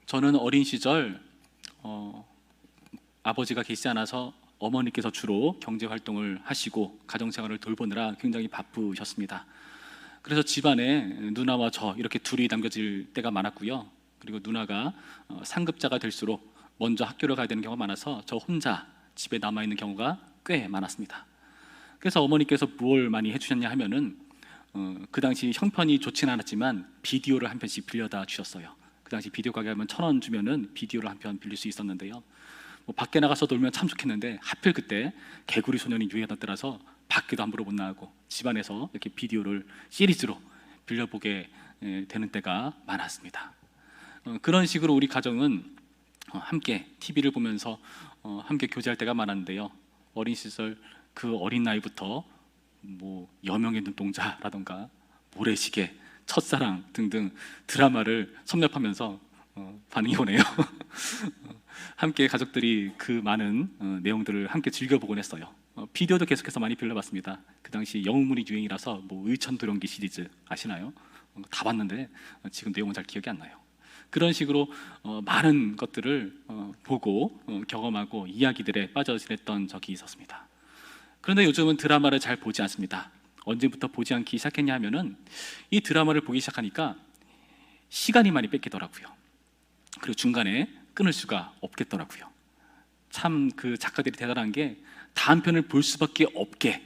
저는 어린 시절 아버지가 계시지 않아서 어머니께서 주로 경제 활동을 하시고 가정생활을 돌보느라 굉장히 바쁘셨습니다. 그래서 집안에 누나와 저 이렇게 둘이 남겨질 때가 많았고요. 그리고 누나가 상급자가 될수록 먼저 학교를 가야 되는 경우가 많아서 저 혼자 집에 남아있는 경우가 꽤 많았습니다. 그래서 어머니께서 뭘 많이 해주셨냐 하면은 그 당시 형편이 좋지는 않았지만 비디오를 한 편씩 빌려다 주셨어요. 그 당시 비디오 가게 가면 1,000원 주면은 비디오를 한 편 빌릴 수 있었는데요. 뭐 밖에 나가서 놀면 참 좋겠는데 하필 그때 개구리 소년이 유행하던 때라서 밖에도 함부로 못 나가고 집안에서 이렇게 비디오를 시리즈로 빌려보게 되는 때가 많았습니다. 그런 식으로 우리 가정은 함께 TV를 보면서 함께 교제할 때가 많았는데요. 어린 시절 그 어린 나이부터 뭐 여명의 눈동자라던가 모래시계, 첫사랑 등등 드라마를 섭렵하면서 반응이 오네요. 함께 가족들이 그 많은 내용들을 함께 즐겨보곤 했어요. 비디오도 계속해서 많이 빌려봤습니다. 그 당시 영웅물이 유행이라서 뭐 의천도령기 시리즈 아시나요? 다 봤는데 지금 내용은 잘 기억이 안 나요. 그런 식으로 많은 것들을 보고 경험하고 이야기들에 빠져 지냈던 적이 있었습니다. 그런데 요즘은 드라마를 잘 보지 않습니다. 언제부터 보지 않기 시작했냐 하면은 이 드라마를 보기 시작하니까 시간이 많이 뺏기더라고요. 그리고 중간에 끊을 수가 없겠더라고요. 참 그 작가들이 대단한 게 다음 편을 볼 수밖에 없게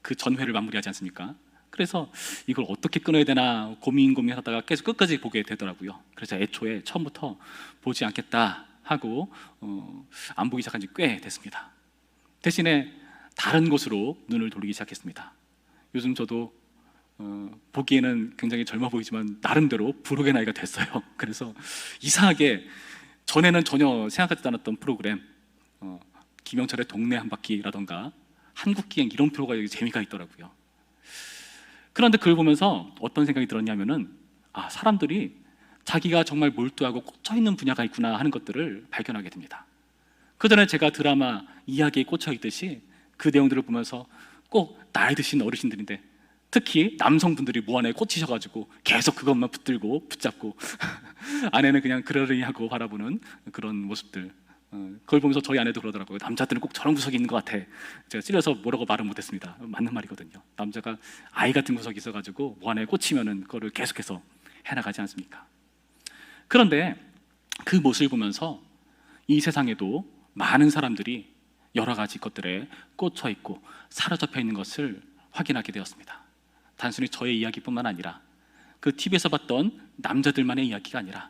그 전회를 마무리하지 않습니까? 그래서 이걸 어떻게 끊어야 되나 고민하다가 계속 끝까지 보게 되더라고요. 그래서 애초에 처음부터 보지 않겠다 하고 안 보기 시작한 지 꽤 됐습니다. 대신에 다른 곳으로 눈을 돌리기 시작했습니다. 요즘 저도 보기에는 굉장히 젊어 보이지만 나름대로 부록의 나이가 됐어요. 그래서 이상하게 전에는 전혀 생각하지도 않았던 프로그램, 김영철의 동네 한 바퀴라던가 한국기행 이런 프로가 재미가 있더라고요. 그런데 그걸 보면서 어떤 생각이 들었냐면은 사람들이 자기가 정말 몰두하고 꽂혀있는 분야가 있구나 하는 것들을 발견하게 됩니다. 그전에 제가 드라마 이야기에 꽂혀있듯이 그 내용들을 보면서 꼭 나이 드신 어르신들인데 특히 남성분들이 무한에 꽂히셔가지고 계속 그것만 붙들고 붙잡고 아내는 그냥 그러려니 하고 바라보는 그런 모습들, 그걸 보면서 저희 아내도 그러더라고요. 남자들은 꼭 저런 구석이 있는 것 같아. 제가 찔려서 뭐라고 말은 못했습니다. 맞는 말이거든요. 남자가 아이 같은 구석이 있어가지고 무한에 꽂히면은 그거를 계속해서 해나가지 않습니까? 그런데 그 모습을 보면서 이 세상에도 많은 사람들이 여러 가지 것들에 꽂혀 있고 사로잡혀 있는 것을 확인하게 되었습니다. 단순히 저의 이야기뿐만 아니라 그 TV에서 봤던 남자들만의 이야기가 아니라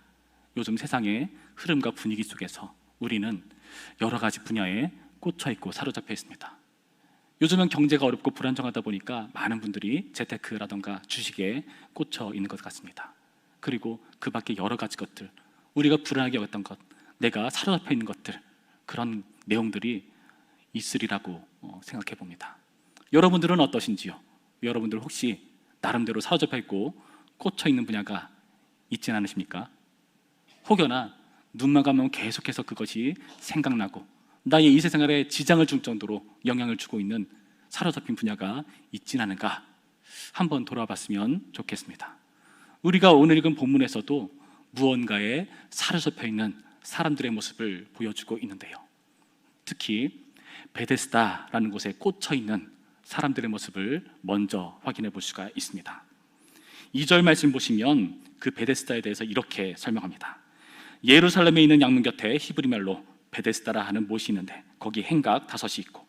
요즘 세상의 흐름과 분위기 속에서 우리는 여러 가지 분야에 꽂혀 있고 사로잡혀 있습니다. 요즘은 경제가 어렵고 불안정하다 보니까 많은 분들이 재테크라던가 주식에 꽂혀 있는 것 같습니다. 그리고 그 밖에 여러 가지 것들, 우리가 불안하게 여겼던 것, 내가 사로잡혀 있는 것들, 그런 내용들이 있으리라고 생각해 봅니다. 여러분들은 어떠신지요? 여러분들 혹시 나름대로 사로잡혀 있고 꽂혀 있는 분야가 있진 않으십니까? 혹여나 눈만 감으면 계속해서 그것이 생각나고 나의 일상생활에 지장을 줄 정도로 영향을 주고 있는 사로잡힌 분야가 있진 않은가 한번 돌아봤으면 좋겠습니다. 우리가 오늘 읽은 본문에서도 무언가에 사로잡혀 있는 사람들의 모습을 보여주고 있는데요. 특히 베데스다라는 곳에 꽂혀 있는 사람들의 모습을 먼저 확인해 볼 수가 있습니다. 2절 말씀 보시면 그 베데스다에 대해서 이렇게 설명합니다. 예루살렘에 있는 양문 곁에 히브리 말로 베데스다라 하는 못이 있는데 거기 행각 5이 있고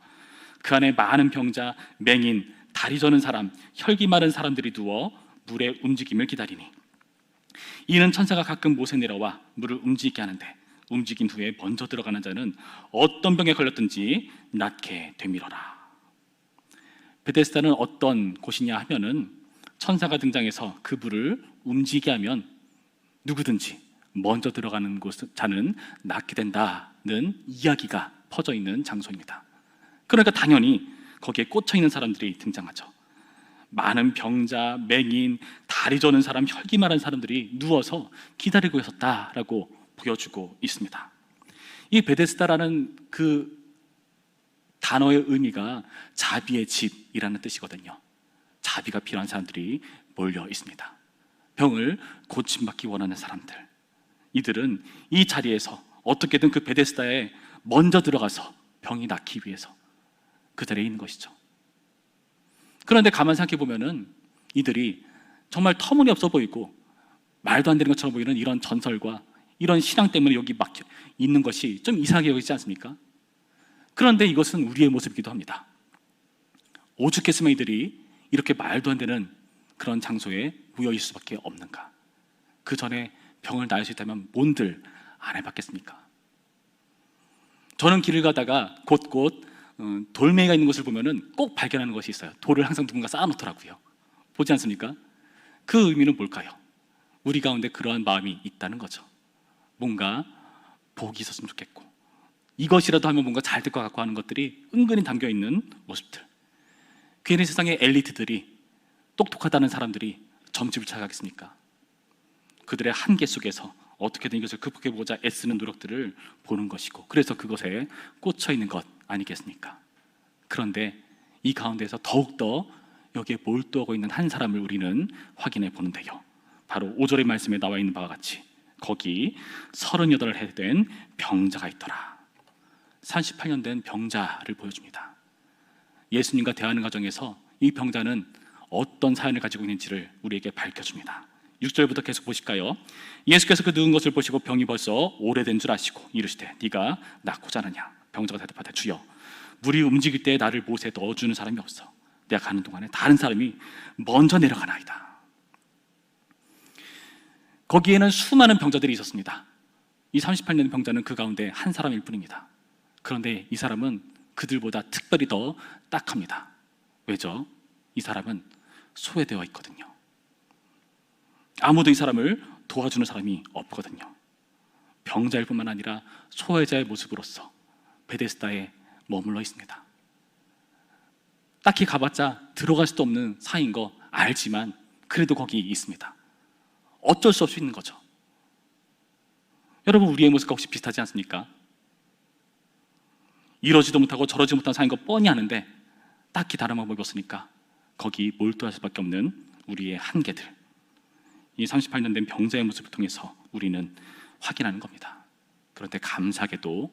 그 안에 많은 병자, 맹인, 다리 저는 사람, 혈기 마른 사람들이 누워 물의 움직임을 기다리니 이는 천사가 가끔 못에 내려와 물을 움직이게 하는데 움직인 후에 먼저 들어가는 자는 어떤 병에 걸렸든지 낫게 되밀어라. 베데스다는 어떤 곳이냐 하면은 천사가 등장해서 그 물을 움직이게 하면 누구든지 먼저 들어가는 자는 낫게 된다는 이야기가 퍼져 있는 장소입니다. 그러니까 당연히 거기에 꽂혀 있는 사람들이 등장하죠. 많은 병자, 맹인, 다리 저는 사람, 혈기 마른 사람들이 누워서 기다리고 있었다라고 보여주고 있습니다. 이 베데스다라는 그 단어의 의미가 자비의 집이라는 뜻이거든요. 자비가 필요한 사람들이 몰려 있습니다. 병을 고침받기 원하는 사람들, 이들은 이 자리에서 어떻게든 그 베데스다에 먼저 들어가서 병이 낫기 위해서 그 자리에 있는 것이죠. 그런데 가만 생각해 보면은 이들이 정말 터무니없어 보이고 말도 안 되는 것처럼 보이는 이런 전설과 이런 신앙 때문에 여기 막혀 있는 것이 좀 이상하게 여기지 않습니까? 그런데 이것은 우리의 모습이기도 합니다. 오죽했으면 이들이 이렇게 말도 안 되는 그런 장소에 모여 있을 수밖에 없는가? 그 전에 병을 나을 수 있다면 뭔들 안 해봤겠습니까? 저는 길을 가다가 곳곳 돌멩이가 있는 곳을 보면은 꼭 발견하는 것이 있어요. 돌을 항상 누군가 쌓아놓더라고요. 보지 않습니까? 그 의미는 뭘까요? 우리 가운데 그러한 마음이 있다는 거죠. 뭔가 복이 있었으면 좋겠고, 이것이라도 하면 뭔가 잘 될 것 같고 하는 것들이 은근히 담겨있는 모습들. 괜히 세상의 엘리트들이, 똑똑하다는 사람들이 점집을 찾아가겠습니까? 그들의 한계 속에서 어떻게든 이것을 극복해보고자 애쓰는 노력들을 보는 것이고, 그래서 그것에 꽂혀있는 것 아니겠습니까? 그런데 이 가운데서 더욱더 여기에 몰두하고 있는 한 사람을 우리는 확인해 보는데요, 바로 5절의 말씀에 나와 있는 바와 같이 거기 38해 된 병자가 있더라. 38년 된 병자를 보여줍니다. 예수님과 대하는 과정에서 이 병자는 어떤 사연을 가지고 있는지를 우리에게 밝혀줍니다. 6절부터 계속 보실까요? 예수께서 그 누운 것을 보시고 병이 벌써 오래된 줄 아시고 이르시되 네가 낫고자 하느냐? 병자가 대답하되 주여, 물이 움직일 때 나를 못에 넣어주는 사람이 없어. 내가 가는 동안에 다른 사람이 먼저 내려가나이다. 거기에는 수많은 병자들이 있었습니다. 이 38년 병자는 그 가운데 한 사람일 뿐입니다. 그런데 이 사람은 그들보다 특별히 더 딱합니다. 왜죠? 이 사람은 소외되어 있거든요. 아무도 이 사람을 도와주는 사람이 없거든요. 병자일 뿐만 아니라 소외자의 모습으로서 베데스다에 머물러 있습니다. 딱히 가봤자 들어갈 수도 없는 사이인 거 알지만 그래도 거기 있습니다. 어쩔 수 없이 있는 거죠. 여러분, 우리의 모습과 혹시 비슷하지 않습니까? 이러지도 못하고 저러지 못한 사이인 거 뻔히 아는데 딱히 다른 방법이 없으니까 거기 몰두할 수밖에 없는 우리의 한계들, 이 38년 된 병자의 모습을 통해서 우리는 확인하는 겁니다. 그런데 감사하게도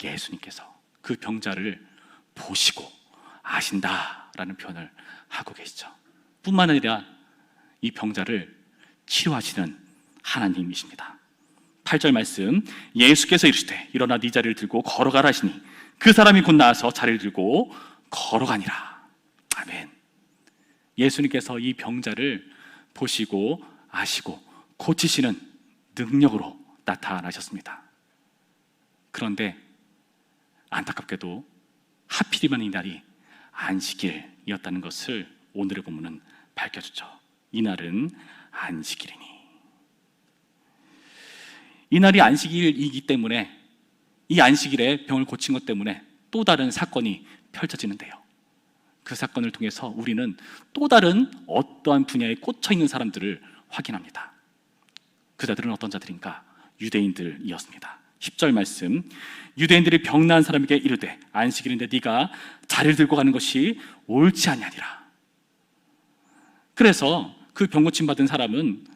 예수님께서 그 병자를 보시고 아신다라는 표현을 하고 계시죠. 뿐만 아니라 이 병자를 치료하시는 하나님이십니다. 8절 말씀, 예수께서 이르시되 일어나 네 자리를 들고 걸어가라 하시니 그 사람이 곧 나아서 자리를 들고 걸어가니라. 아멘. 예수님께서 이 병자를 보시고 아시고 고치시는 능력으로 나타나셨습니다. 그런데 안타깝게도 하필이면 이 날이 안식일이었다는 것을 오늘의 본문은 밝혀주죠. 이날은 안식일이니. 이날이 안식일이기 때문에 이 안식일에 병을 고친 것 때문에 또 다른 사건이 펼쳐지는데요, 그 사건을 통해서 우리는 또 다른 어떠한 분야에 꽂혀 있는 사람들을 확인합니다. 그 자들은 어떤 자들인가? 유대인들이었습니다. 10절 말씀, 유대인들이 병 나은 사람에게 이르되 안식일인데 네가 자리를 들고 가는 것이 옳지 아니하니라. 그래서 그 병 고침 받은 사람은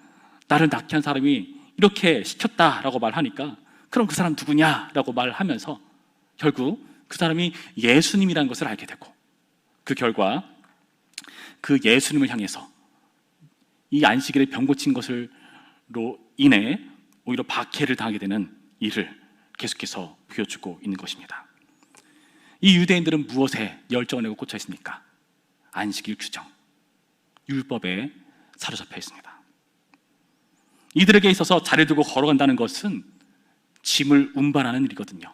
나를 낫게 한 사람이 이렇게 시켰다라고 말하니까 그럼 그 사람 누구냐라고 말하면서 결국 그 사람이 예수님이라는 것을 알게 되고, 그 결과 그 예수님을 향해서 이 안식일에 병 고친 것으로 인해 오히려 박해를 당하게 되는 일을 계속해서 보여주고 있는 것입니다. 이 유대인들은 무엇에 열정을 내고 꽂혀 있습니까? 안식일 규정, 율법에 사로잡혀 있습니다. 이들에게 있어서 자리를 두고 걸어간다는 것은 짐을 운반하는 일이거든요.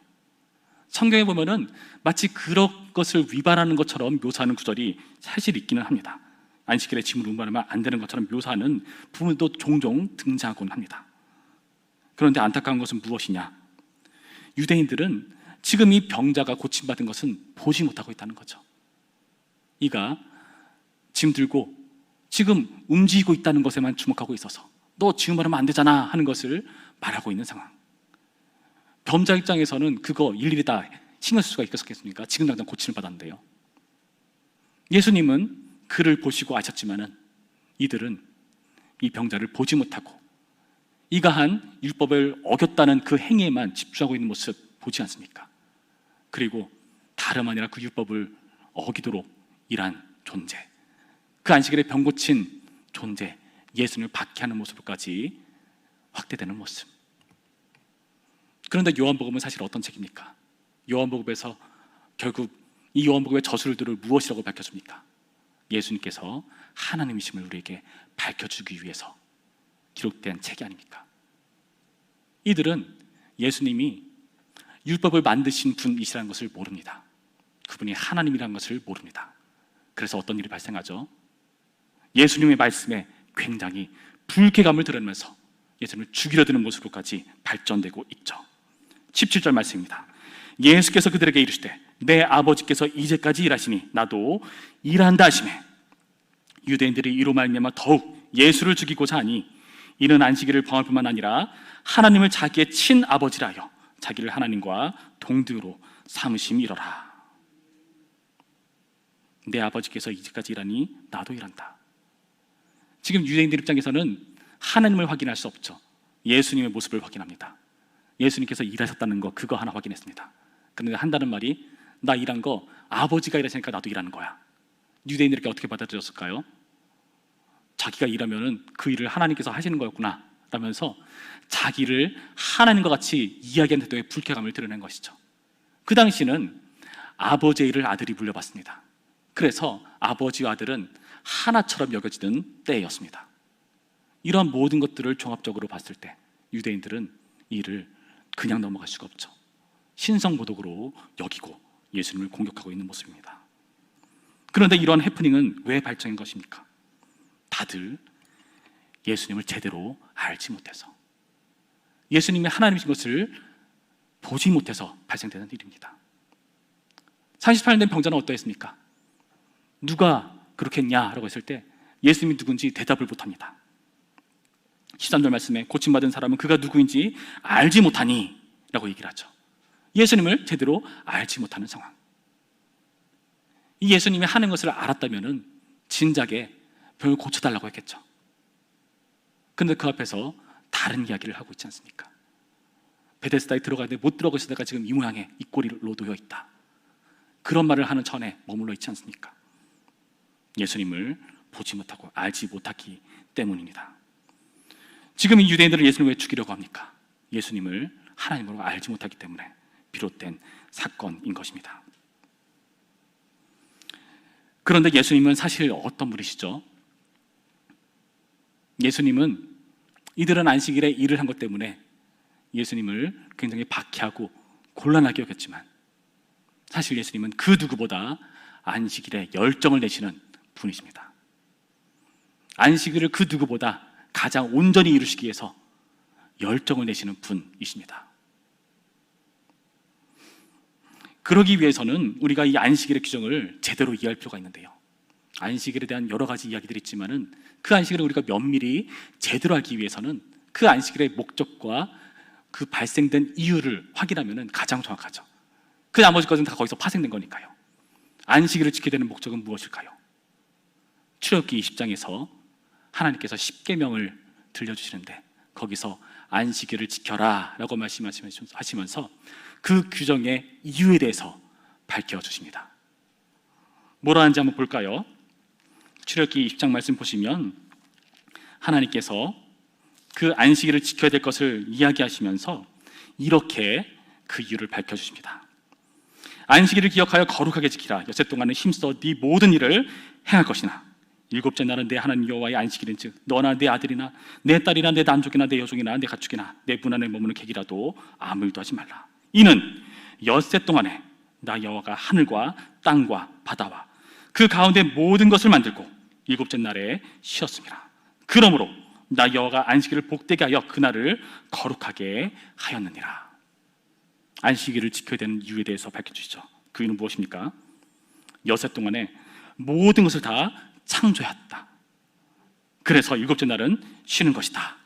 성경에 보면은 마치 그런 것을 위반하는 것처럼 묘사하는 구절이 사실 있기는 합니다. 안식일에 짐을 운반하면 안 되는 것처럼 묘사하는 부분도 종종 등장하곤 합니다. 그런데 안타까운 것은 무엇이냐? 유대인들은 지금 이 병자가 고침받은 것은 보지 못하고 있다는 거죠. 이가 짐 들고 지금 움직이고 있다는 것에만 주목하고 있어서 너 지금 말하면 안 되잖아 하는 것을 말하고 있는 상황. 병자 입장에서는 그거 일일이 다 신경 쓸 수가 있겠습니까? 지금 당장 고침을 받았는데요. 예수님은 그를 보시고 아셨지만은 이들은 이 병자를 보지 못하고 이가한 율법을 어겼다는 그 행위에만 집중하고 있는 모습 보지 않습니까? 그리고 다름 아니라 그 율법을 어기도록 일한 존재, 그 안식일에 병 고친 존재, 예수님을 박해하는 모습까지 확대되는 모습. 그런데 요한복음은 사실 어떤 책입니까? 요한복음에서 결국 이 요한복음의 저술들을 무엇이라고 밝혀줍니까? 예수님께서 하나님이심을 우리에게 밝혀주기 위해서 기록된 책이 아닙니까? 이들은 예수님이 율법을 만드신 분이시라는 것을 모릅니다. 그분이 하나님이라는 것을 모릅니다. 그래서 어떤 일이 발생하죠? 예수님의 말씀에 굉장히 불쾌감을 드러내면서 예수님을 죽이려 드는 모습으로까지 발전되고 있죠. 17절 말씀입니다. 예수께서 그들에게 이르시되 내 아버지께서 이제까지 일하시니 나도 일한다 하시매 유대인들이 이로 말미암아 더욱 예수를 죽이고자 하니 이는 안식일을 범할 뿐만 아니라 하나님을 자기의 친아버지라 하여 자기를 하나님과 동등으로 삼으심이로라. 내 아버지께서 이제까지 일하니 나도 일한다. 지금 유대인들 입장에서는 하나님을 확인할 수 없죠. 예수님의 모습을 확인합니다. 예수님께서 일하셨다는 거 그거 하나 확인했습니다. 그런데 한다는 말이 나 일한 거 아버지가 일하시니까 나도 일하는 거야. 유대인들에게 어떻게 받아들였을까요? 자기가 일하면은 그 일을 하나님께서 하시는 거였구나 라면서 자기를 하나님과 같이 이야기하는 태도에 불쾌감을 드러낸 것이죠. 그 당시는 아버지의 일을 아들이 물려받습니다. 그래서 아버지와 아들은 하나처럼 여겨지던 때였습니다. 이러한 모든 것들을 종합적으로 봤을 때 유대인들은 이 일을 그냥 넘어갈 수가 없죠. 신성모독으로 여기고 예수님을 공격하고 있는 모습입니다. 그런데 이러한 해프닝은 왜 발생한 것입니까? 다들 예수님을 제대로 알지 못해서, 예수님이 하나님이신 것을 보지 못해서 발생되는 일입니다. 38년 된 병자는 어떠했습니까? 누가 그렇게 했냐라고 했을 때 예수님이 누군지 대답을 못합니다. 13절 말씀에 고침받은 사람은 그가 누구인지 알지 못하니 라고 얘기를 하죠. 예수님을 제대로 알지 못하는 상황. 이 예수님이 하는 것을 알았다면 진작에 병을 고쳐달라고 했겠죠. 그런데 그 앞에서 다른 이야기를 하고 있지 않습니까? 베데스다에 들어가는데 못 들어가 있으다가 지금 이 모양의 이 꼴로 놓여 있다. 그런 말을 하는 천에 머물러 있지 않습니까? 예수님을 보지 못하고 알지 못하기 때문입니다. 지금 이 유대인들은 예수님을 왜 죽이려고 합니까? 예수님을 하나님으로 알지 못하기 때문에 비롯된 사건인 것입니다. 그런데 예수님은 사실 어떤 분이시죠? 예수님은 이들은 안식일에 일을 한 것 때문에 예수님을 굉장히 박해하고 곤란하게 여겼지만 사실 예수님은 그 누구보다 안식일에 열정을 내시는 분이십니다. 안식일을 그 누구보다 가장 온전히 이루시기 위해서 열정을 내시는 분이십니다. 그러기 위해서는 우리가 이 안식일의 규정을 제대로 이해할 필요가 있는데요. 안식일에 대한 여러 가지 이야기들이 있지만은 그 안식일을 우리가 면밀히 제대로 알기 위해서는 그 안식일의 목적과 그 발생된 이유를 확인하면 가장 정확하죠. 그 나머지 것은 다 거기서 파생된 거니까요. 안식일을 지켜야 되는 목적은 무엇일까요? 출애굽기 20장에서 하나님께서 십계명을 들려주시는데 거기서 안식일을 지켜라 라고 말씀하시면서 그 규정의 이유에 대해서 밝혀주십니다. 뭐라 하는지 한번 볼까요? 출애굽기 20장 말씀 보시면 하나님께서 그 안식일을 지켜야 될 것을 이야기하시면서 이렇게 그 이유를 밝혀주십니다. 안식일을 기억하여 거룩하게 지키라. 여섯 동안은 힘써 네 모든 일을 행할 것이나 일곱째 날은 내 하나님 여호와의 안식일인즉 너나 내 아들이나 내 딸이나 내 남족이나 내 여종이나 내 가축이나 내 문 안에 머무는 객이라도 아무 일도 하지 말라. 이는 엿새 동안에 나 여호와가 하늘과 땅과 바다와 그 가운데 모든 것을 만들고 일곱째 날에 쉬었습니다. 그러므로 나 여호와가 안식일을 복되게 하여 그날을 거룩하게 하였느니라. 안식일을 지켜야 되는 이유에 대해서 밝혀주시죠. 그 이유는 무엇입니까? 엿새 동안에 모든 것을 다 창조했다. 그래서 일곱째 날은 쉬는 것이다.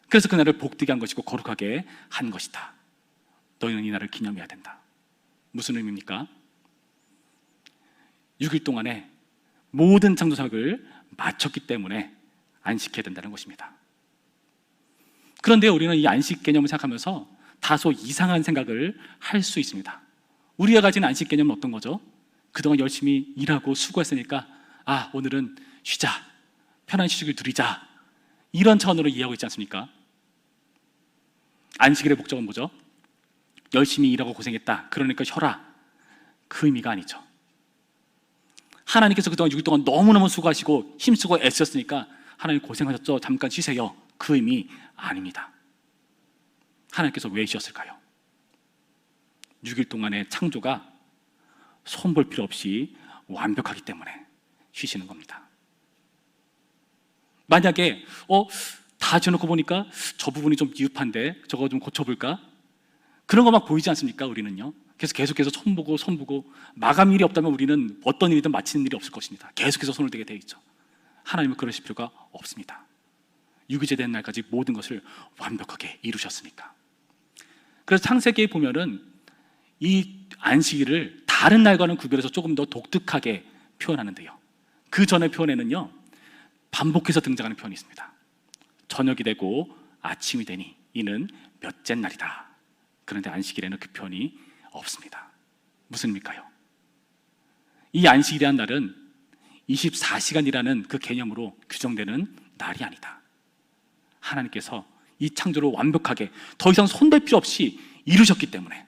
그래서 그날을 복되게 한 것이고 거룩하게 한 것이다. 너희는 이 날을 기념해야 된다. 무슨 의미입니까? 6일 동안에 모든 창조작을 마쳤기 때문에 안식해야 된다는 것입니다. 그런데 우리는 이 안식 개념을 생각하면서 다소 이상한 생각을 할 수 있습니다. 우리가 가진 안식 개념은 어떤 거죠? 그동안 열심히 일하고 수고했으니까 오늘은 쉬자, 편한 휴식을 누리자, 이런 차원으로 이해하고 있지 않습니까? 안식일의 목적은 뭐죠? 열심히 일하고 고생했다, 그러니까 쉬어라, 그 의미가 아니죠. 하나님께서 그동안 6일 동안 너무너무 수고하시고 힘쓰고 애쓰셨으니까 하나님 고생하셨죠, 잠깐 쉬세요, 그 의미 아닙니다. 하나님께서 왜 쉬었을까요? 6일 동안의 창조가 손볼 필요 없이 완벽하기 때문에 쉬시는 겁니다. 만약에 다 지어놓고 보니까 저 부분이 좀 미흡한데 저거 좀 고쳐볼까? 그런 거 막 보이지 않습니까? 우리는요. 그래서 계속해서 손보고 마감일이 없다면 우리는 어떤 일이든 마치는 일이 없을 것입니다. 계속해서 손을 대게 되어 있죠. 하나님은 그러실 필요가 없습니다. 유기제 되는 날까지 모든 것을 완벽하게 이루셨으니까. 그래서 창세기에 보면은 이 안식일을 다른 날과는 구별해서 조금 더 독특하게 표현하는데요, 그 전에 표현에는요 반복해서 등장하는 표현이 있습니다. 저녁이 되고 아침이 되니 이는 몇째 날이다. 그런데 안식일에는 그 표현이 없습니다. 무슨 의미일까요? 이 안식일이라는 날은 24시간이라는 그 개념으로 규정되는 날이 아니다. 하나님께서 이 창조를 완벽하게 더 이상 손댈 필요 없이 이루셨기 때문에,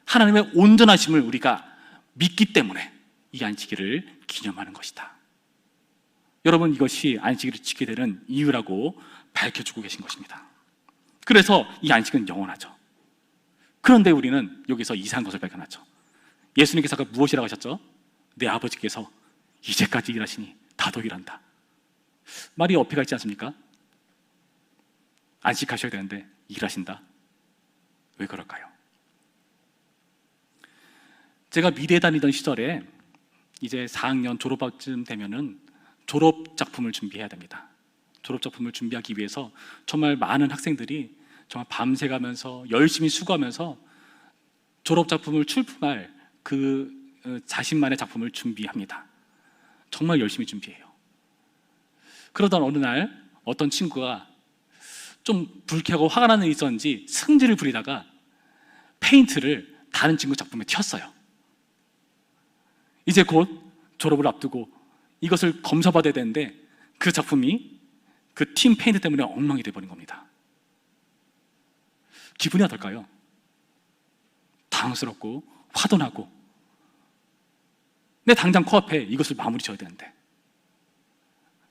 하나님의 온전하심을 우리가 믿기 때문에 이 안식일을 기념하는 것이다. 여러분, 이것이 안식일을 지키게 되는 이유라고 밝혀주고 계신 것입니다. 그래서 이 안식은 영원하죠. 그런데 우리는 여기서 이상한 것을 발견하죠. 예수님께서 아까 무엇이라고 하셨죠? 내 아버지께서 이제까지 일하시니 나도 일한다. 말이 어폐가 있지 않습니까? 안식하셔야 되는데 일하신다. 왜 그럴까요? 제가 미대에 다니던 시절에 이제 4학년 졸업쯤 되면은 졸업 작품을 준비해야 됩니다. 졸업 작품을 준비하기 위해서 정말 많은 학생들이 정말 밤새 가면서 열심히 수고하면서 졸업 작품을 출품할 그 자신만의 작품을 준비합니다. 정말 열심히 준비해요. 그러던 어느 날 어떤 친구가 좀 불쾌하고 화가 나는 일이 있었는지 승질을 부리다가 페인트를 다른 친구 작품에 튀었어요. 이제 곧 졸업을 앞두고 이것을 검사받아야 되는데 그 작품이 그 튄 페인트 때문에 엉망이 돼버린 겁니다. 기분이 어떨까요? 당황스럽고 화도 나고, 근데 당장 코앞에 이것을 마무리 지어야 되는데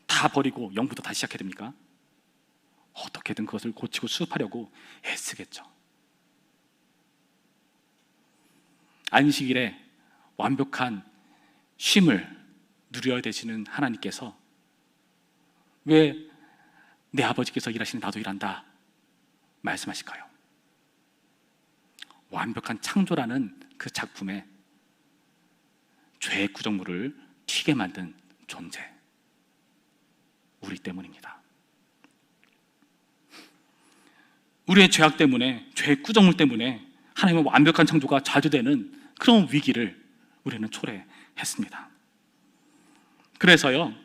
다 버리고 0부터 다시 시작해야 됩니까? 어떻게든 그것을 고치고 수습하려고 애쓰겠죠. 안식일에 완벽한 쉼을 누려야 되시는 하나님께서 왜 내 아버지께서 일하시는 나도 일한다 말씀하실까요? 완벽한 창조라는 그 작품에 죄의 구정물을 튀게 만든 존재, 우리 때문입니다. 우리의 죄악 때문에, 죄의 구정물 때문에 하나님의 완벽한 창조가 좌절되는 그런 위기를 우리는 초래했습니다. 그래서요,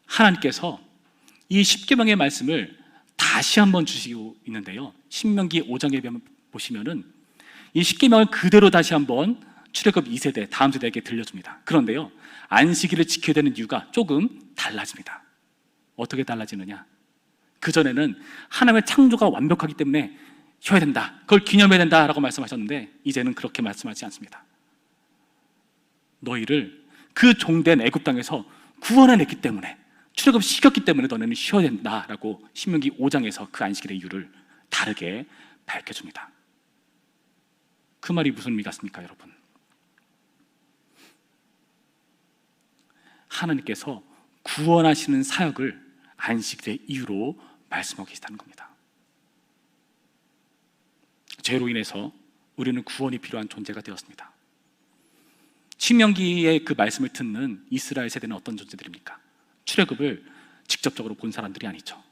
하나님께서 이 십계명의 말씀을 다시 한번 주시고 있는데요, 신명기 5장에 보시면은 이 십계명을 그대로 다시 한번 출애굽 2세대, 다음 세대에게 들려줍니다. 그런데요, 안식일을 지켜야 되는 이유가 조금 달라집니다. 어떻게 달라지느냐? 그전에는 하나님의 창조가 완벽하기 때문에 쉬어야 된다, 그걸 기념해야 된다라고 말씀하셨는데 이제는 그렇게 말씀하지 않습니다. 너희를 그 종된 애굽 땅에서 구원해냈기 때문에, 출애굽 시켰기 때문에 너네는 쉬어야 된다라고 신명기 5장에서 그 안식일의 이유를 다르게 밝혀줍니다. 그 말이 무슨 의미 같습니까, 여러분? 하나님께서 구원하시는 사역을 안식일의 이유로 말씀하고 계시다는 겁니다. 죄로 인해서 우리는 구원이 필요한 존재가 되었습니다. 신명기의 그 말씀을 듣는 이스라엘 세대는 어떤 존재들입니까? 출애굽을 직접적으로 본 사람들이 아니죠.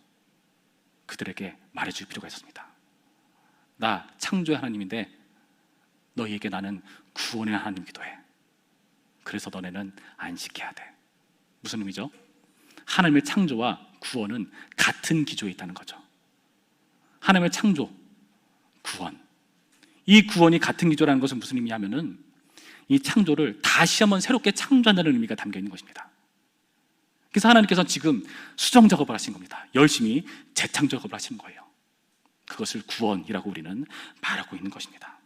그들에게 말해줄 필요가 있었습니다. 나 창조의 하나님인데 너희에게 나는 구원의 하나님이기도 해. 그래서 너네는 안식해야 돼. 무슨 의미죠? 하나님의 창조와 구원은 같은 기조에 있다는 거죠. 하나님의 창조, 구원. 이 구원이 같은 기조라는 것은 무슨 의미냐면은 이 창조를 다시 한번 새롭게 창조한다는 의미가 담겨 있는 것입니다. 그래서 하나님께서 지금 수정 작업을 하신 겁니다. 열심히 재창조 작업을 하시는 거예요. 그것을 구원이라고 우리는 말하고 있는 것입니다.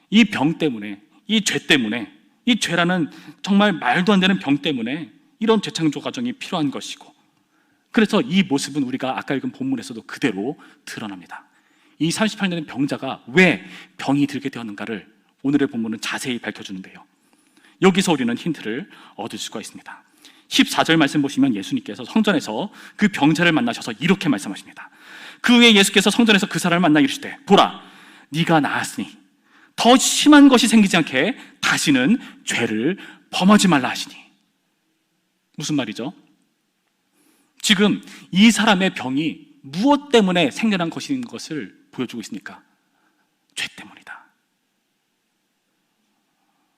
이 병 때문에, 이 죄 때문에, 이 죄라는 정말 말도 안 되는 병 때문에 이런 재창조 과정이 필요한 것이고, 그래서 이 모습은 우리가 아까 읽은 본문에서도 그대로 드러납니다. 이 38년의 병자가 왜 병이 들게 되었는가를 오늘의 본문은 자세히 밝혀주는데요, 여기서 우리는 힌트를 얻을 수가 있습니다. 14절 말씀 보시면 예수님께서 성전에서 그 병자를 만나셔서 이렇게 말씀하십니다. 그 후에 예수께서 성전에서 그 사람을 만나 이르시되, 보라, 네가 나았으니 더 심한 것이 생기지 않게 다시는 죄를 범하지 말라 하시니. 무슨 말이죠? 지금 이 사람의 병이 무엇 때문에 생겨난 것인 것을 보여주고 있습니까? 죄 때문이다.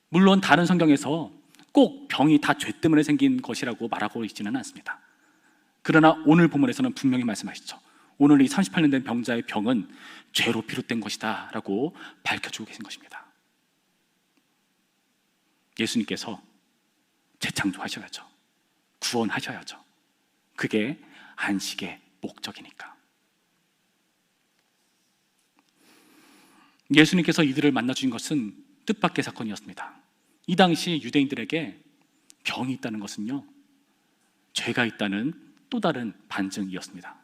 물론 다른 성경에서 꼭 병이 다 죄 때문에 생긴 것이라고 말하고 있지는 않습니다. 그러나 오늘 본문에서는 분명히 말씀하시죠. 오늘 이 38년 된 병자의 병은 죄로 비롯된 것이다 라고 밝혀주고 계신 것입니다. 예수님께서 재창조하셔야죠. 구원하셔야죠. 그게 안식의 목적이니까. 예수님께서 이들을 만나주신 것은 뜻밖의 사건이었습니다. 이 당시 유대인들에게 병이 있다는 것은요, 죄가 있다는 또 다른 반증이었습니다.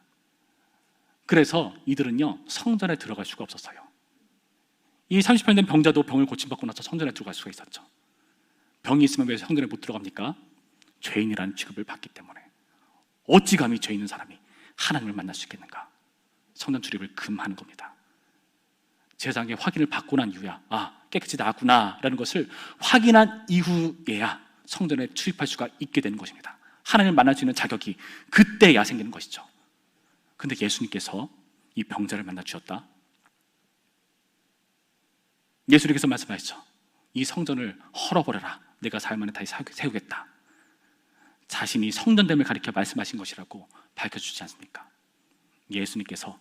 그래서 이들은요, 성전에 들어갈 수가 없었어요. 이 38년 된 병자도 병을 고침받고 나서 성전에 들어갈 수가 있었죠. 병이 있으면 왜 성전에 못 들어갑니까? 죄인이라는 취급을 받기 때문에. 어찌 감히 죄 있는 사람이 하나님을 만날 수 있겠는가? 성전 출입을 금하는 겁니다. 제사장의 확인을 받고 난 이후야, 깨끗이 나았구나 라는 것을 확인한 이후에야 성전에 출입할 수가 있게 되는 것입니다. 하나님을 만날 수 있는 자격이 그때야 생기는 것이죠. 근데 예수님께서 이 병자를 만나 주셨다. 예수님께서 말씀하셨죠. 이 성전을 헐어버려라. 내가 4일 만에 다시 세우겠다. 자신이 성전됨을 가리켜 말씀하신 것이라고 밝혀주지 않습니까? 예수님께서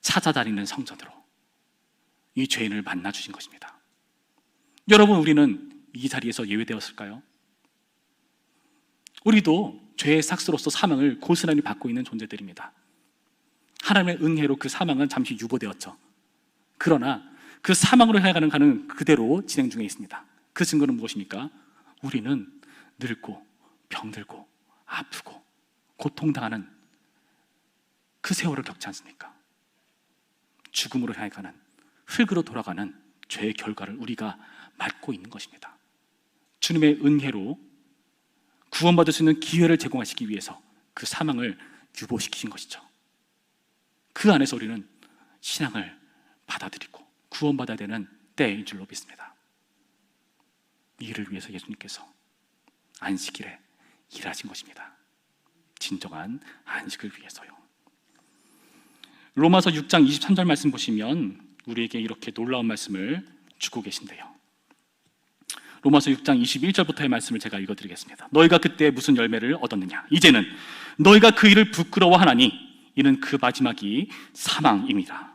찾아다니는 성전으로 이 죄인을 만나 주신 것입니다. 여러분, 우리는 이 자리에서 예외되었을까요? 우리도 죄의 삭스로서 사망을 고스란히 받고 있는 존재들입니다. 하나님의 은혜로 그 사망은 잠시 유보되었죠. 그러나 그 사망으로 향해가는 가는 그대로 진행 중에 있습니다. 그 증거는 무엇입니까? 우리는 늙고 병들고 아프고 고통당하는 그 세월을 겪지 않습니까? 죽음으로 향해가는, 흙으로 돌아가는 죄의 결과를 우리가 맞고 있는 것입니다. 주님의 은혜로 구원받을 수 있는 기회를 제공하시기 위해서 그 사망을 유보시키신 것이죠. 그 안에서 우리는 신앙을 받아들이고 구원받아야 되는 때인 줄로 믿습니다. 이를 위해서 예수님께서 안식일에 일하신 것입니다. 진정한 안식을 위해서요. 로마서 6장 23절 말씀 보시면 우리에게 이렇게 놀라운 말씀을 주고 계신데요. 로마서 6장 21절부터의 말씀을 제가 읽어드리겠습니다. 너희가 그때 무슨 열매를 얻었느냐? 이제는 너희가 그 일을 부끄러워하나니 이는 그 마지막이 사망입니다.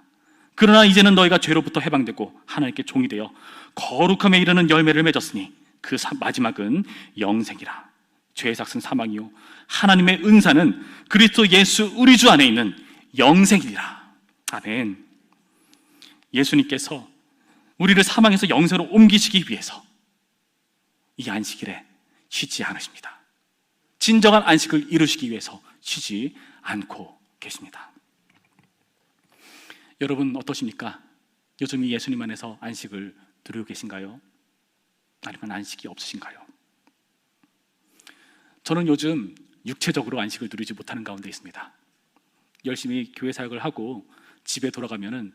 그러나 이제는 너희가 죄로부터 해방되고 하나님께 종이 되어 거룩함에 이르는 열매를 맺었으니 그 마지막은 영생이라. 죄의 삭은 사망이요 하나님의 은사는 그리스도 예수 우리 주 안에 있는 영생이라. 아멘. 예수님께서 우리를 사망에서 영생으로 옮기시기 위해서 이 안식일에 쉬지 않으십니다. 진정한 안식을 이루시기 위해서 쉬지 않고 계십니다. 여러분 어떠십니까? 요즘 이 예수님 안에서 안식을 누리고 계신가요? 아니면 안식이 없으신가요? 저는 요즘 육체적으로 안식을 누리지 못하는 가운데 있습니다. 열심히 교회 사역을 하고 집에 돌아가면은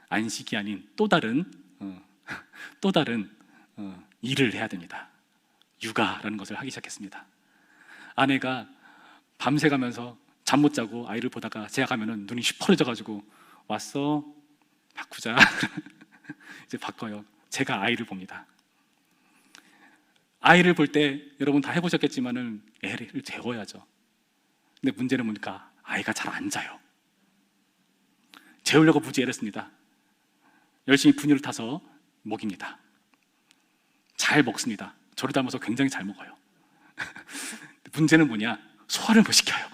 안식이 아닌 또 다른 일을 해야 됩니다. 육아라는 것을 하기 시작했습니다. 아내가 밤새 가면서 잠 못 자고 아이를 보다가 제가 가면은 눈이 시퍼래져가지고 왔어? 바꾸자. 이제 바꿔요. 제가 아이를 봅니다. 아이를 볼 때 여러분 다 해보셨겠지만은 애를 재워야죠. 근데 문제는 뭡니까? 아이가 잘 안 자요. 재우려고 무지 애랬습니다. 열심히 분유를 타서 먹입니다. 잘 먹습니다. 저를 닮아서 굉장히 잘 먹어요. 문제는 뭐냐? 소화를 못 시켜요.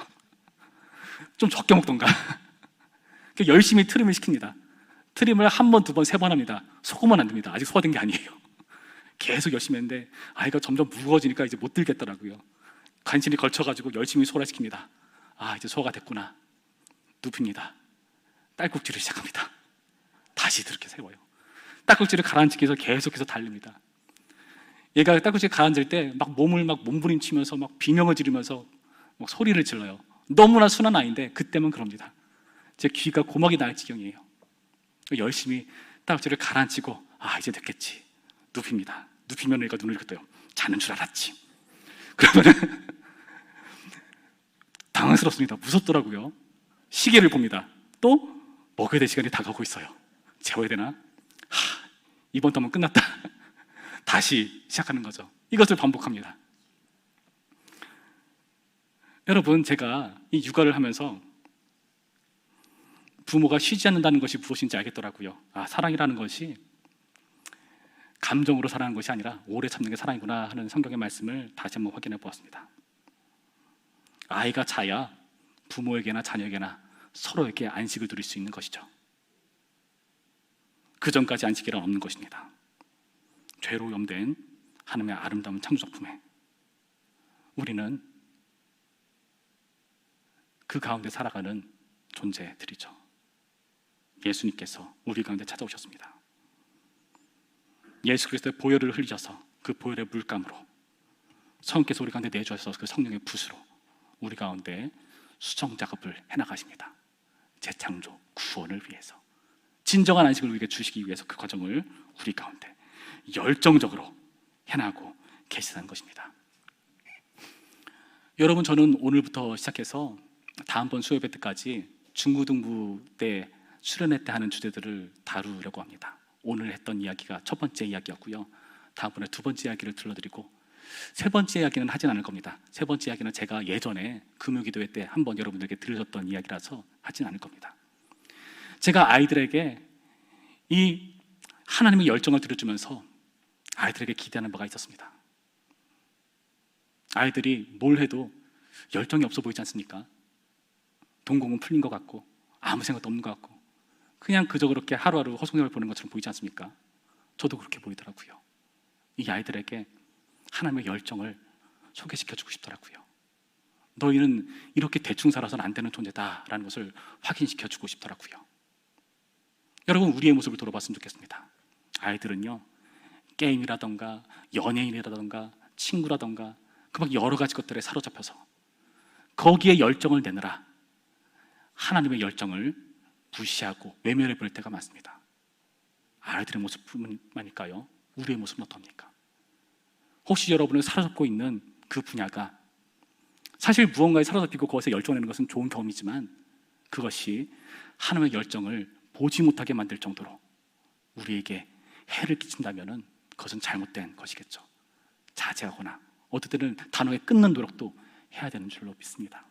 좀 적게 먹던가. 열심히 트림을 시킵니다. 트림을 한 번, 두 번, 세 번 합니다. 속으면 안 됩니다. 아직 소화된 게 아니에요. 계속 열심히 했는데 아이가 점점 무거워지니까 이제 못 들겠더라고요. 간신히 걸쳐가지고 열심히 소화시킵니다. 아, 이제 소화가 됐구나. 눕힙니다. 딸꾹질을 시작합니다. 다시 그렇게 세워요. 딸꾹질을 가라앉히기 위해서 계속해서 달립니다. 얘가 딸꾹질 가라앉을 때 막 몸을 막 몸부림치면서 막 비명을 지르면서 막 소리를 질러요. 너무나 순한 아이인데 그때만 그럽니다. 제 귀가 고막이 날 지경이에요. 열심히 딸꾹질을 가라앉히고 아, 이제 됐겠지. 눕힙니다. 눕히면 얘가 눈을 이렇게 떠요. 자는 줄 알았지. 그러면은 당황스럽습니다. 무섭더라고요. 시계를 봅니다. 또 먹여야 될 시간이 다가오고 있어요. 재워야 되나? 이번 텀은 끝났다. 다시 시작하는 거죠. 이것을 반복합니다. 여러분, 제가 이 육아를 하면서 부모가 쉬지 않는다는 것이 무엇인지 알겠더라고요. 아, 사랑이라는 것이 감정으로 사랑하는 것이 아니라 오래 참는 게 사랑이구나 하는 성경의 말씀을 다시 한번 확인해 보았습니다. 아이가 자야 부모에게나 자녀에게나 서로에게 안식을 누릴 수 있는 것이죠. 그 전까지 안식이란 없는 것입니다. 죄로 염된 하나님의 아름다운 창조작품에 우리는 그 가운데 살아가는 존재들이죠. 예수님께서 우리 가운데 찾아오셨습니다. 예수 그리스도의 보혈을 흘리셔서 그 보혈의 물감으로 성령께서 우리 가운데 내주셔서 그 성령의 붓으로 우리 가운데 수정 작업을 해나가십니다. 재창조, 구원을 위해서 진정한 안식을 우리에게 주시기 위해서 그 과정을 우리 가운데 열정적으로 해나가고 계시다는 것입니다. 여러분, 저는 오늘부터 시작해서 다음번 수요예배 때까지 중고등부 때 수련회 때 하는 주제들을 다루려고 합니다. 오늘 했던 이야기가 첫 번째 이야기였고요. 다음번에 두 번째 이야기를 들려드리고 세 번째 이야기는 하진 않을 겁니다. 세 번째 이야기는 제가 예전에 금요기도회 때 한번 여러분들에게 들려줬던 이야기라서 하진 않을 겁니다. 제가 아이들에게 이 하나님의 열정을 들려주면서 아이들에게 기대하는 바가 있었습니다. 아이들이 뭘 해도 열정이 없어 보이지 않습니까? 동공은 풀린 것 같고 아무 생각도 없는 것 같고 그냥 그저 그렇게 하루하루 허송세월 보는 것처럼 보이지 않습니까? 저도 그렇게 보이더라고요. 이 아이들에게 하나님의 열정을 소개시켜주고 싶더라고요. 너희는 이렇게 대충 살아서는 안 되는 존재다라는 것을 확인시켜주고 싶더라고요. 여러분, 우리의 모습을 돌아봤으면 좋겠습니다. 아이들은요, 게임이라던가 연예인이라던가 친구라던가 그 막 여러 가지 것들에 사로잡혀서 거기에 열정을 내느라 하나님의 열정을 무시하고 외면해 버릴 때가 많습니다. 아이들의 모습뿐만일까요? 우리의 모습은 어떻습니까? 혹시 여러분은 사로잡고 있는 그 분야가 사실 무언가에 사로잡히고 그것에 열정을 내는 것은 좋은 경험이지만 그것이 하나님의 열정을 보지 못하게 만들 정도로 우리에게 해를 끼친다면 그것은 잘못된 것이겠죠. 자제하거나 어떨 때는 단호에 끊는 노력도 해야 되는 줄로 믿습니다.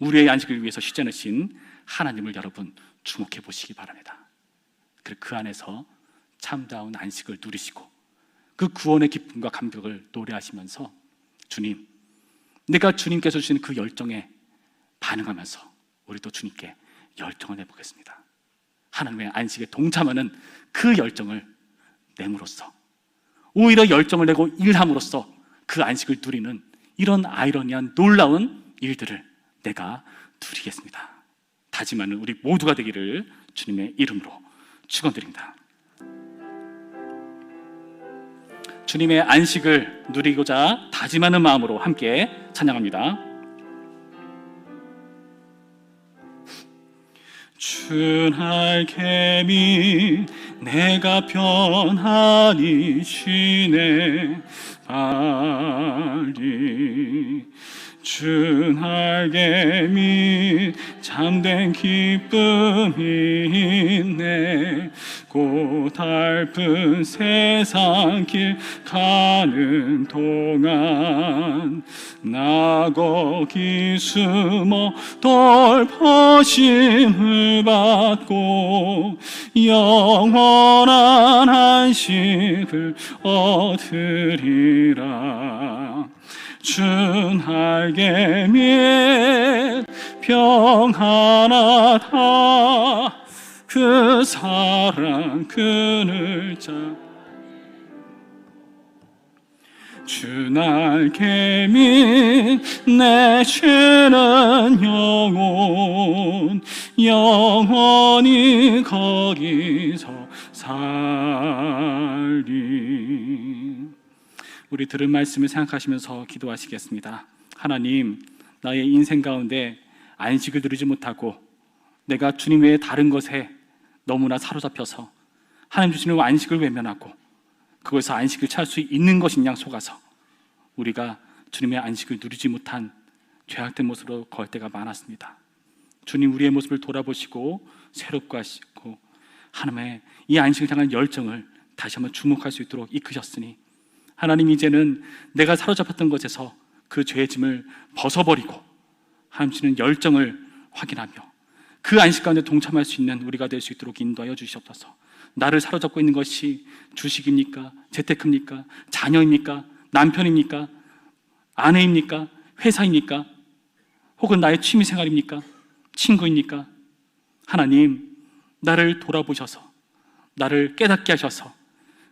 우리의 안식을 위해서 쉬지 않으신 하나님을 여러분 주목해 보시기 바랍니다. 그리고 그 안에서 참다운 안식을 누리시고 그 구원의 기쁨과 감격을 노래하시면서 주님, 내가 주님께서 주시는 그 열정에 반응하면서 우리도 주님께 열정을 내보겠습니다. 하나님의 안식에 동참하는 그 열정을 내므로써 오히려 열정을 내고 일함으로써 그 안식을 누리는 이런 아이러니한 놀라운 일들을 내가 누리겠습니다. 다짐하는 우리 모두가 되기를 주님의 이름으로 축원드립니다. 주님의 안식을 누리고자 다짐하는 마음으로 함께 찬양합니다. 주 날개미 내가 편안히 쉬네 빨리 주 날개미 잠든 기쁨이 있네 고달픈 세상 길 가는 동안 나 거기 숨어 돌보심을 받고 영원한 안식을 얻으리라. 주 날개 밑 평안하다. 그 사랑 그늘 자 주 날개 밑 내 죄는 영원히 거기서 살리. 우리 들은 말씀을 생각하시면서 기도하시겠습니다. 하나님, 나의 인생 가운데 안식을 누리지 못하고 내가 주님 외에 다른 것에 너무나 사로잡혀서 하나님 주시는 안식을 외면하고 그것에서 안식을 찾을 수 있는 것인 양 속아서 우리가 주님의 안식을 누리지 못한 죄악된 모습으로 걸 때가 많았습니다. 주님, 우리의 모습을 돌아보시고 새롭게 하시고 하나님의 이 안식을 향한 열정을 다시 한번 주목할 수 있도록 이끄셨으니 하나님, 이제는 내가 사로잡혔던 것에서 그 죄의 짐을 벗어버리고 하나님 주시는 열정을 확인하며 그 안식 가운데 동참할 수 있는 우리가 될 수 있도록 인도하여 주시옵소서. 나를 사로잡고 있는 것이 주식입니까? 재테크입니까? 자녀입니까? 남편입니까? 아내입니까? 회사입니까? 혹은 나의 취미생활입니까? 친구입니까? 하나님, 나를 돌아보셔서 나를 깨닫게 하셔서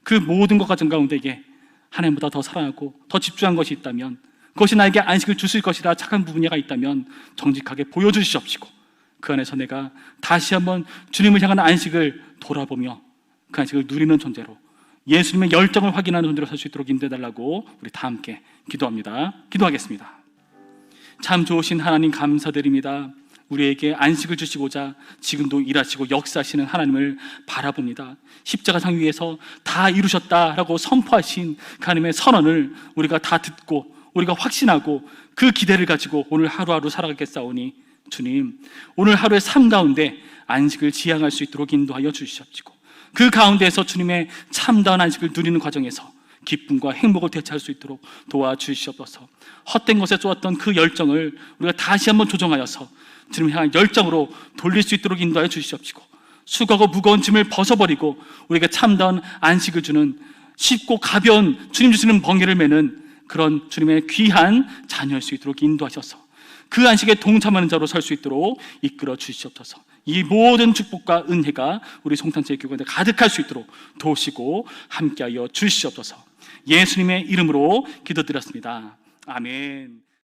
그 모든 것 가운데에 하나님보다 더 사랑하고 더 집중한 것이 있다면, 그것이 나에게 안식을 주실 것이라 착한 부분이가 있다면 정직하게 보여주시옵시고 그 안에서 내가 다시 한번 주님을 향한 안식을 돌아보며 그 안식을 누리는 존재로, 예수님의 열정을 확인하는 존재로 설 수 있도록 인도해달라고 우리 다 함께 기도합니다. 기도하겠습니다. 참 좋으신 하나님, 감사드립니다. 우리에게 안식을 주시고자 지금도 일하시고 역사하시는 하나님을 바라봅니다. 십자가상 위에서 다 이루셨다라고 선포하신 그 하나님의 선언을 우리가 다 듣고 우리가 확신하고 그 기대를 가지고 오늘 하루하루 살아가겠사오니 주님, 오늘 하루의 삶 가운데 안식을 지향할 수 있도록 인도하여 주시옵시고 그 가운데에서 주님의 참다운 안식을 누리는 과정에서 기쁨과 행복을 되찾을 수 있도록 도와주시옵소서. 헛된 것에 쏟았던 그 열정을 우리가 다시 한번 조정하여서 주님을 향한 열정으로 돌릴 수 있도록 인도하여 주시옵시고 수고하고 무거운 짐을 벗어버리고 우리에게 참다운 안식을 주는 쉽고 가벼운 주님 주시는 멍에를 매는 그런 주님의 귀한 자녀일 수 있도록 인도하셔서 그 안식에 동참하는 자로 설 수 있도록 이끌어 주시옵소서. 이 모든 축복과 은혜가 우리 송탄제 교회에 가득할 수 있도록 도우시고 함께하여 주시옵소서. 예수님의 이름으로 기도드렸습니다. 아멘.